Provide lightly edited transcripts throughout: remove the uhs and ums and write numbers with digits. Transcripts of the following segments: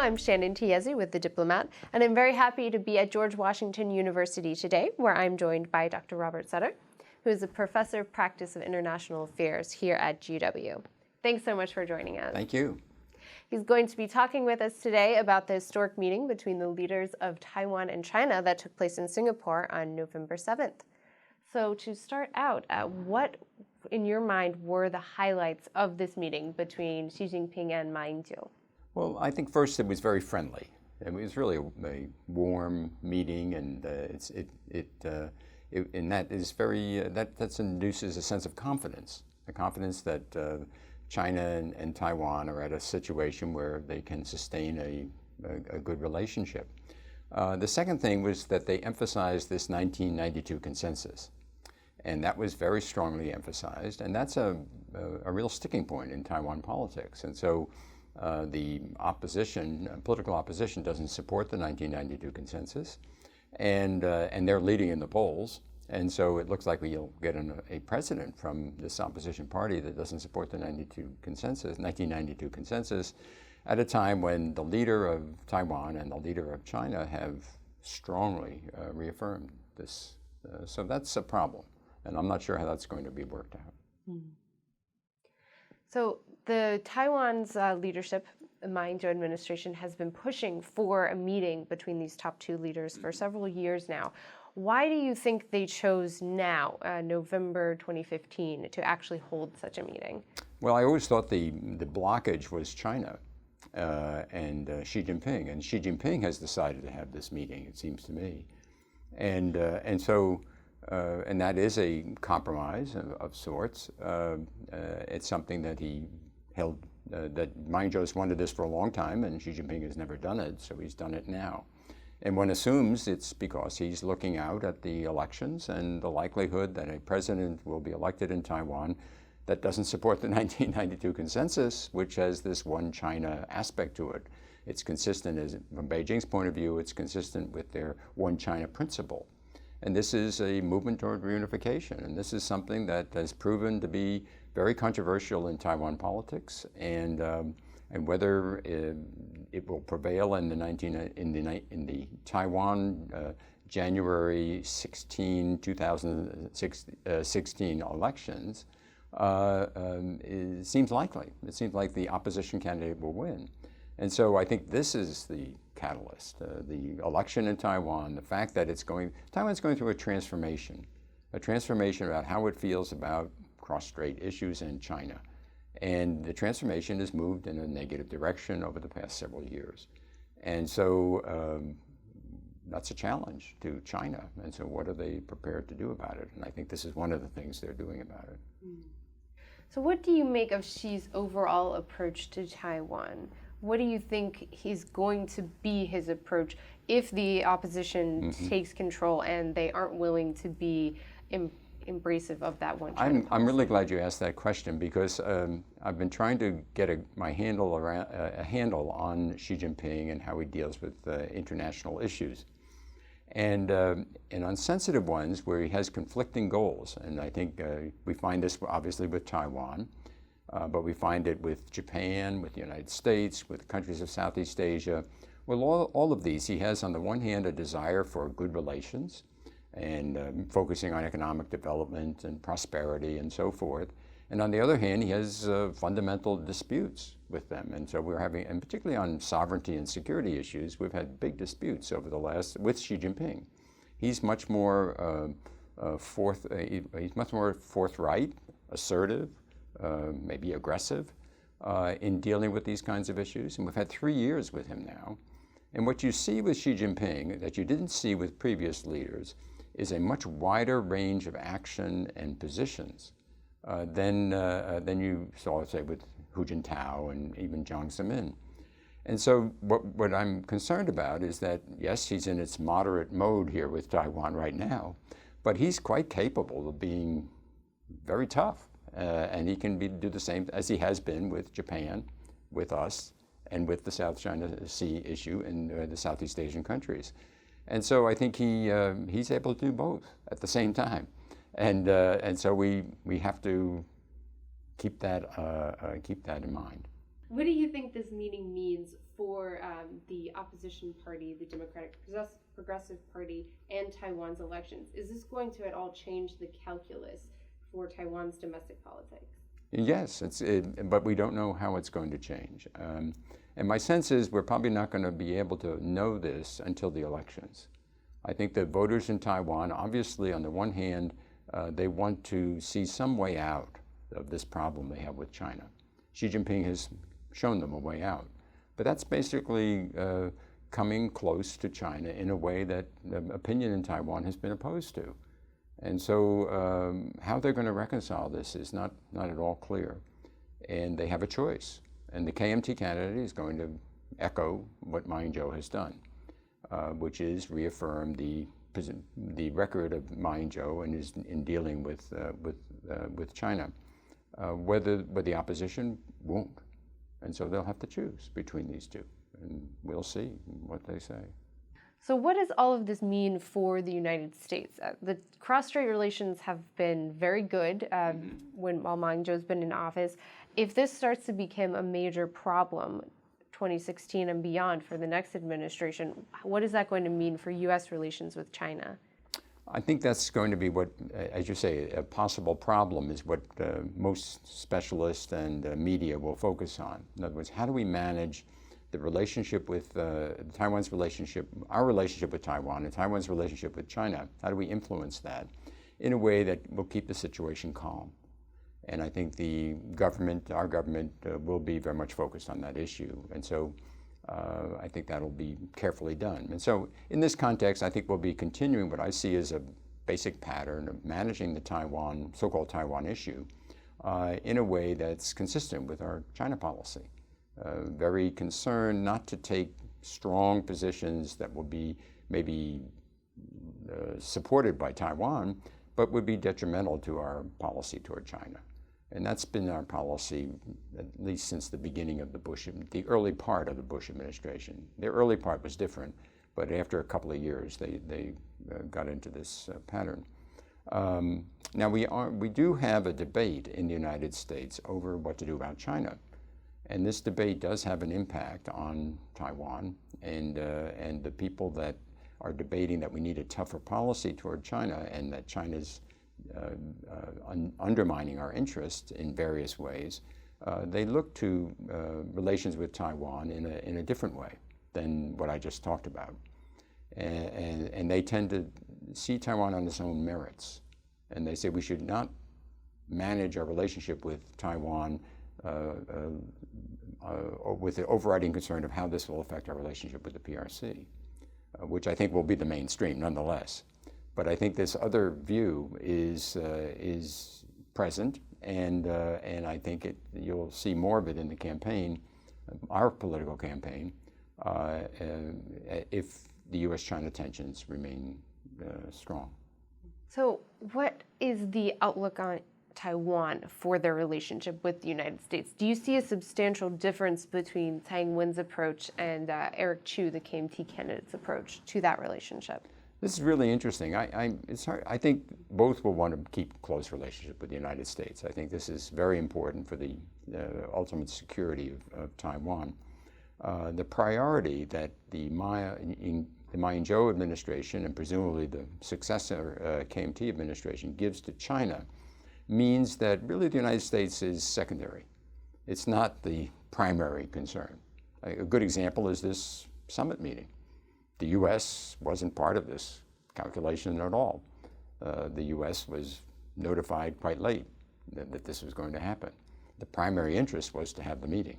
I'm Shannon Tiezi with the Diplomat, and I'm very happy to be at George Washington University today, where I'm joined by Dr. Robert Sutter, who is a professor of practice of international affairs here at GW. Thanks so much for joining us. Thank you. He's going to be talking with us today about the historic meeting between the leaders of Taiwan and China that took place in Singapore on November 7th. So to start out, what, in your mind, were the highlights of this meeting between Xi Jinping and Ma Ying-jeou? Well, I think first it was very friendly. It was really a warm meeting, and and that is very that induces a sense of confidence, the confidence that China and Taiwan are at a situation where they can sustain a good relationship. The second thing was that they emphasized this 1992 consensus, and that was very strongly emphasized, and that's a real sticking point in Taiwan politics. And so the opposition, political opposition, doesn't support the 1992 consensus, and they're leading in the polls. And so it looks like we'll get a president from this opposition party that doesn't support the 1992 consensus, at a time when the leader of Taiwan and the leader of China have strongly reaffirmed this. So that's a problem, and I'm not sure how that's going to be worked out. Mm-hmm. So the Taiwan's leadership, the Ma Ying-jeou administration, has been pushing for a meeting between these top two leaders for several years now. Why do you think they chose now, November 2015, to actually hold such a meeting? Well, I always thought the blockage was China and Xi Jinping, and Xi Jinping has decided to have this meeting, it seems to me, and that is a compromise of sorts. It's something that he held, that Ma Ying-jeou's wanted this for a long time, and Xi Jinping has never done it, so he's done it now. And one assumes it's because he's looking out at the elections and the likelihood that a president will be elected in Taiwan that doesn't support the 1992 consensus, which has this one China aspect to it. It's consistent, from Beijing's point of view, it's consistent with their one China principle. And this is a movement toward reunification, and this is something that has proven to be very controversial in Taiwan politics, and whether it will prevail in the Taiwan January 16, 2016 elections, it seems likely. It seems like the opposition candidate will win. And so I think this is the catalyst, the election in Taiwan, the fact that Taiwan's going through a transformation about how it feels about cross-strait issues in China. And the transformation has moved in a negative direction over the past several years. And so that's a challenge to China. And so what are they prepared to do about it? And I think this is one of the things they're doing about it. So what do you make of Xi's overall approach to Taiwan? What do you think is going to be his approach if the opposition takes control and they aren't willing to be embracive of that one China policy? I'm really glad you asked that question, because I've been trying to get a handle on Xi Jinping and how he deals with international issues. And on sensitive ones where he has conflicting goals, and I think we find this obviously with Taiwan, but we find it with Japan, with the United States, with countries of Southeast Asia. Well, all of these, he has on the one hand a desire for good relations and focusing on economic development and prosperity and so forth. And on the other hand, he has fundamental disputes with them. And so we're having, and particularly on sovereignty and security issues, we've had big disputes over the last, with Xi Jinping. He's much more forthright, assertive, maybe aggressive in dealing with these kinds of issues. And we've had 3 years with him now. And what you see with Xi Jinping that you didn't see with previous leaders is a much wider range of action and positions than you saw, say, with Hu Jintao and even Jiang Zemin. And so what I'm concerned about is that, yes, he's in its moderate mode here with Taiwan right now, but he's quite capable of being very tough. And he can do the same as he has been with Japan, with us, and with the South China Sea issue in the Southeast Asian countries. And so I think he's able to do both at the same time. And so we have to keep that in mind. What do you think this meeting means for the opposition party, the Democratic Progressive Party, and Taiwan's elections? Is this going to at all change the calculus for Taiwan's domestic politics? Yes, but we don't know how it's going to change. And my sense is we're probably not going to be able to know this until the elections. I think the voters in Taiwan, obviously, on the one hand, they want to see some way out of this problem they have with China. Xi Jinping has shown them a way out. But that's basically coming close to China in a way that opinion in Taiwan has been opposed to. And so how they're going to reconcile this is not at all clear. And they have a choice. And the KMT candidate is going to echo what Ma Ying-jeou has done, which is reaffirm the record of Ma Ying-jeou in dealing with China, whether the opposition won't. And so they'll have to choose between these two. And we'll see what they say. So what does all of this mean for the United States? The cross-strait relations have been very good while Ma Ying-jeou's been in office. If this starts to become a major problem, 2016 and beyond for the next administration, what is that going to mean for U.S. relations with China? I think that's going to be what, as you say, a possible problem is what most specialists and media will focus on. In other words, how do we manage the relationship with Taiwan's relationship, our relationship with Taiwan, and Taiwan's relationship with China? How do we influence that in a way that will keep the situation calm? And I think the government, our government, will be very much focused on that issue. And so I think that'll be carefully done. And so in this context, I think we'll be continuing what I see as a basic pattern of managing the Taiwan, so-called Taiwan issue in a way that's consistent with our China policy. Very concerned not to take strong positions that will be maybe supported by Taiwan, but would be detrimental to our policy toward China. And that's been our policy at least since the beginning of the early part of the Bush administration. The early part was different, but after a couple of years, they got into this pattern. Now we do have a debate in the United States over what to do about China. And this debate does have an impact on Taiwan, and the people that are debating that we need a tougher policy toward China and that China's undermining our interests in various ways, they look to relations with Taiwan in a different way than what I just talked about. And they tend to see Taiwan on its own merits. And they say we should not manage our relationship with Taiwan with the overriding concern of how this will affect our relationship with the PRC, which I think will be the mainstream nonetheless. But I think this other view is present, and I think you'll see more of it in the campaign, our political campaign, if the U.S.-China tensions remain strong. So what is the outlook on Taiwan for their relationship with the United States? Do you see a substantial difference between Tsai Ing-wen's approach and Eric Chu, the KMT candidate's approach to that relationship? This is really interesting. It's hard. I think both will want to keep a close relationship with the United States. I think this is very important for the ultimate security of Taiwan. The priority that the Ma Ying-jeou administration and presumably the successor KMT administration gives to China means that really the United States is secondary. It's not the primary concern. A good example is this summit meeting. The U.S. wasn't part of this calculation at all. The U.S. was notified quite late that this was going to happen. The primary interest was to have the meeting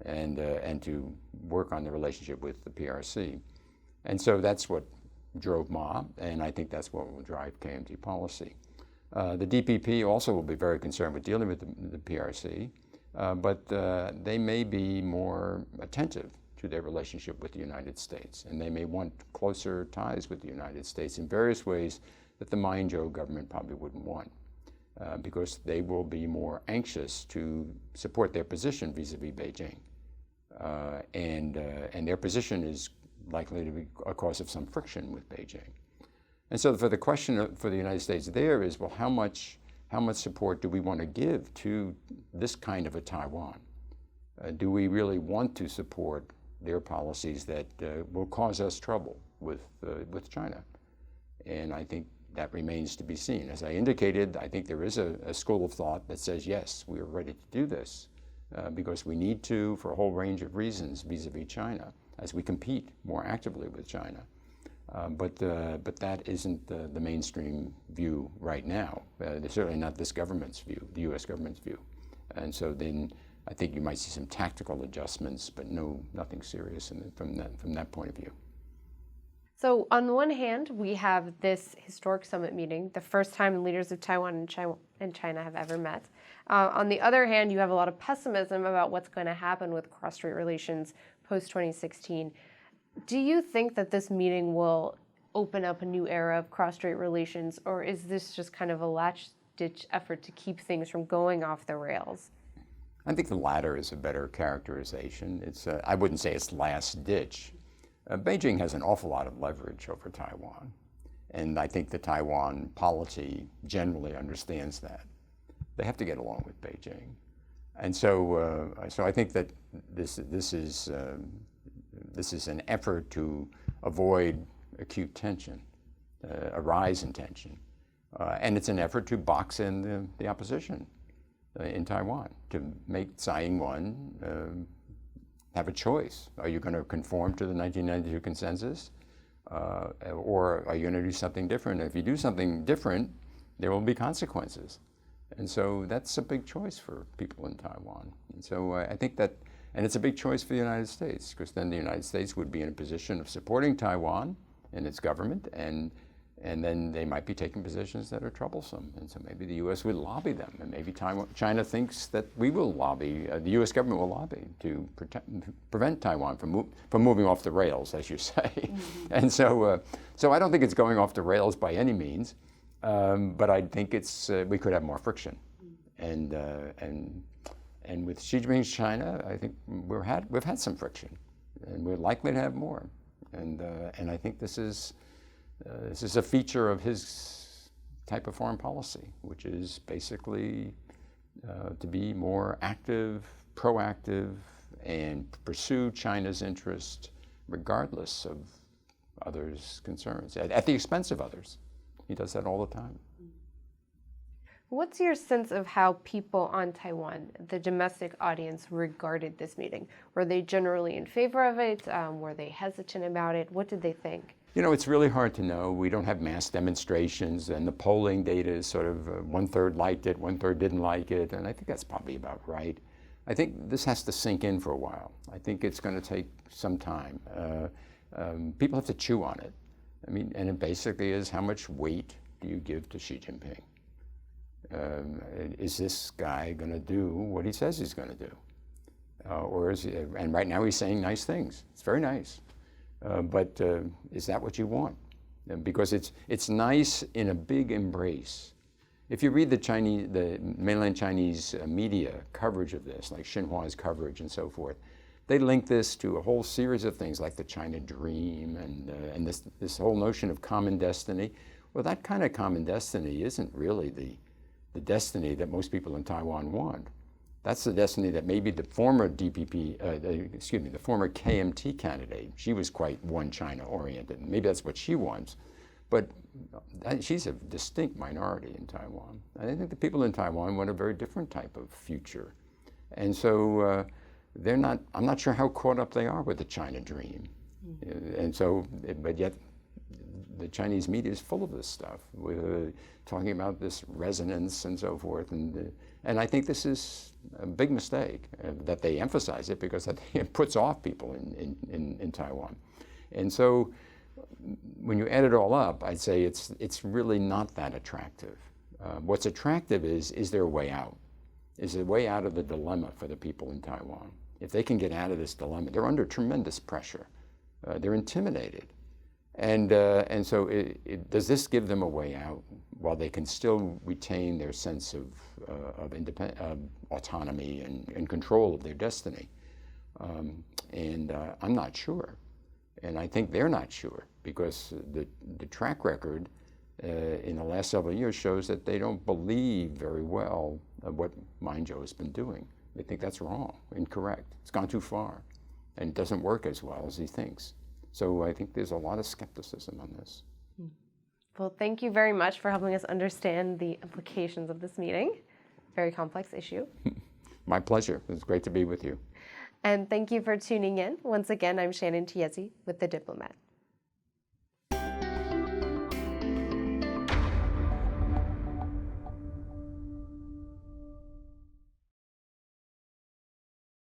and to work on the relationship with the PRC. And so that's what drove Ma, and I think that's what will drive KMT policy. The DPP also will be very concerned with dealing with the PRC, but they may be more attentive to their relationship with the United States, and they may want closer ties with the United States in various ways that the Ma Ying-jeou government probably wouldn't want, because they will be more anxious to support their position vis-a-vis Beijing, and their position is likely to be a cause of some friction with Beijing. And so for the question for the United States there is, well, how much support do we want to give to this kind of a Taiwan? do we really want to support their policies that will cause us trouble with China? And I think that remains to be seen. As I indicated, I think there is a school of thought that says, yes, we are ready to do this because we need to for a whole range of reasons vis-a-vis China as we compete more actively with China. But that isn't the mainstream view right now. Certainly not this government's view, the U.S. government's view. And so then I think you might see some tactical adjustments, but nothing serious from that point of view. So on the one hand, we have this historic summit meeting, the first time leaders of Taiwan and China have ever met. On the other hand, you have a lot of pessimism about what's going to happen with cross-strait relations post-2016. Do you think that this meeting will open up a new era of cross-strait relations, or is this just kind of a last-ditch effort to keep things from going off the rails? I think the latter is a better characterization. I wouldn't say it's last-ditch. Beijing has an awful lot of leverage over Taiwan, and I think the Taiwan polity generally understands that. They have to get along with Beijing, and so I think that this is an effort to avoid acute tension, a rise in tension, and it's an effort to box in the opposition in Taiwan, to make Tsai Ing-wen have a choice. Are you going to conform to the 1992 consensus, or are you going to do something different? And if you do something different, there will be consequences. And so that's a big choice for people in Taiwan. And so I think that, and it's a big choice for the United States, because then the United States would be in a position of supporting Taiwan and its government, and then they might be taking positions that are troublesome. And so maybe the U.S. would lobby them, and maybe China thinks that we will lobby, the U.S. government will lobby to prevent Taiwan from moving off the rails, as you say. Mm-hmm. And so I don't think it's going off the rails by any means, but I think we could have more friction. And with Xi Jinping's China, I think we've had some friction, and we're likely to have more. And I think this is a feature of his type of foreign policy, which is basically to be more active, proactive, and pursue China's interest regardless of others' concerns, at the expense of others. He does that all the time. What's your sense of how people on Taiwan, the domestic audience, regarded this meeting? Were they generally in favor of it? Were they hesitant about it? What did they think? You know, it's really hard to know. We don't have mass demonstrations, and the polling data is sort of 1/3 liked it, 1/3 didn't like it, and I think that's probably about right. I think this has to sink in for a while. I think it's going to take some time. People have to chew on it. I mean, and it basically is, how much weight do you give to Xi Jinping? Is this guy going to do what he says he's going to do? Or is he, and right now he's saying nice things. It's very nice. But is that what you want? Because it's nice in a big embrace. If you read the mainland Chinese media coverage of this, like Xinhua's coverage and so forth, they link this to a whole series of things like the China dream and this whole notion of common destiny. Well, that kind of common destiny isn't really the destiny that most people in Taiwan want. That's the destiny that maybe the former the former KMT candidate, she was quite one China oriented. Maybe that's what she wants. But she's a distinct minority in Taiwan. And I think the people in Taiwan want a very different type of future. And so I'm not sure how caught up they are with the China dream. Mm-hmm. And so, but yet the Chinese media is full of this stuff, talking about this resonance and so forth. And I think this is a big mistake that they emphasize it, because it puts off people in Taiwan. And so when you add it all up, I'd say it's really not that attractive. What's attractive is there a way out? Is there a way out of the dilemma for the people in Taiwan? If they can get out of this dilemma, they're under tremendous pressure. They're intimidated. And so does this give them a way out while they can still retain their sense of autonomy and control of their destiny? I'm not sure. And I think they're not sure, because the track record in the last several years shows that they don't believe very well what my Ying-jeou has been doing. They think that's wrong, incorrect. It's gone too far, and it doesn't work as well as he thinks. So I think there's a lot of skepticism on this. Well, thank you very much for helping us understand the implications of this meeting. Very complex issue. My pleasure. It was great to be with you. And thank you for tuning in. Once again, I'm Shannon Tiesi with The Diplomat.